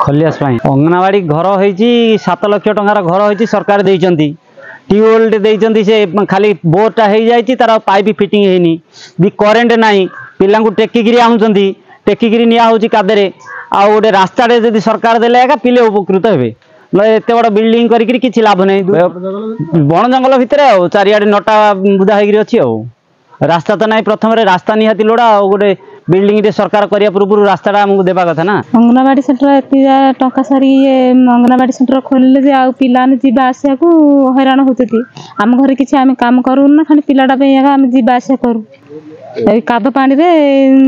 खलियास अंगनवाड़ी घर हो 7 लाख टंकार घर हो सरकार देती ट्यूबवेल देती से खाली बोरटा हो जाए तार पाइप फिटिंग होनी भी करेन्ट ना पिला टेकिकी आनुंट टेकिकी निया कादे आ गोटे रास्ता जब सरकार देले पिले उपकृत हे एत बड़ बिल्डिंग कर लाभ नहीं बण जंगल भितर चारिआडे नटा बुदा हो रास्ता तो ना प्रथम रास्ता निहाती लोड़ा गोटे बिल्डिंग सरकार करिया पूर्व रास्ता आमको देवा कथा ना अंगनवाड़ी सेंटर एति टंका सारी अंगनवाड़ी सेंटर खोलिले जे आ पिलाने जीवा आसिया को हैरान होती आम घर किसी आम काम करूँ ना खाली पिलाटा आम जीवा आसिया करूँ कादो पानी रे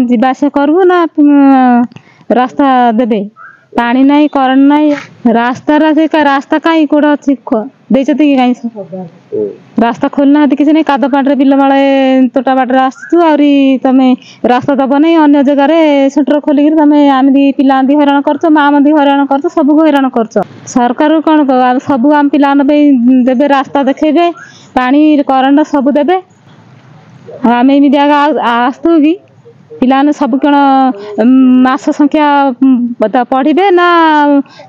जीवा आसिया करूँ ना रास्ता देबे पानी नहीं करेन्ट नहीं रास्ता कहीं कौट अच्छी देते कि कहीं रास्ता खोलना किसी नहीं कादो पाटे बिल माड़े तोटा बाटे आसु आहरी तुम रास्ता दब नहीं अन्य जगार सेंटर खोलिक तुम आम पिला हैरान कर माँ मंदी हैरान कर सबको हैरान कर सरकार कौन कह सब आम पिला देवे रास्ता देखेबे पानी करेन्ट सब देवे आम एमती आसतु कि पिलाने सब कौन मास संख्या पढ़े ना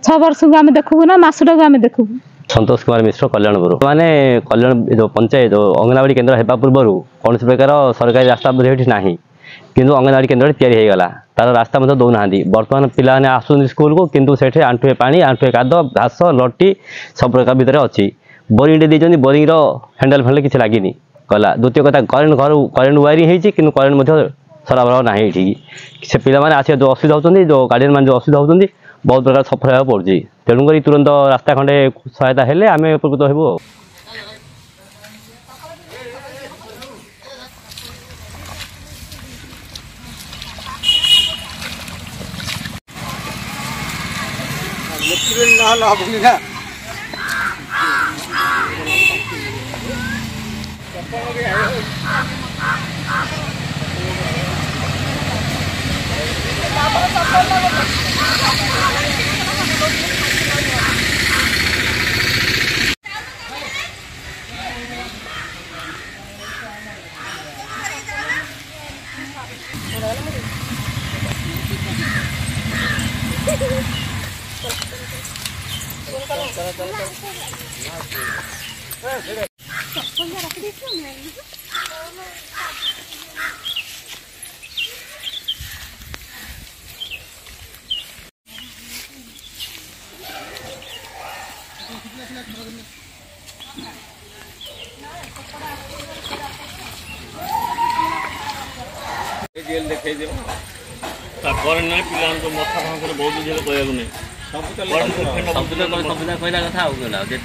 6 वर्ष को आम देखू ना मसटा को आम देखू। संतोष कुमार मिश्र कल्याणपुर माने कल्याण जो पंचायत अंगनवाड़ी केन्द्र होगा पूर्व कौन प्रकार सरकारी रास्ता ना किंतु अंगनवाड़ी केन्द्र तैयारी होगा तार रास्ता दौना बर्तमान पिलाने आसुन स्कूल को किंतु से आंठुए पानी आंठुए काद घास लटी सब प्रकार भितर अच्छी बोरिंग देते बोरिंग हैंडल फैंडल किसी लगे गला द्वितीय कथा करेन्ट घर करेन्ट वायरिंग होती कि करेन्ट सरबराह ना से पिला आस जो असुविधा होती जो गार्डियन मान जो असुविधा होती बहुत प्रकार सफर होगा पड़ी तेणुक तुरंत रास्ता खंडे सहायता हेले आम उपकृत हेबू। देखा पिला मथा भाषा बहुत झील कहूँ नहीं सब कहला कथा जी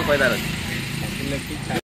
कहला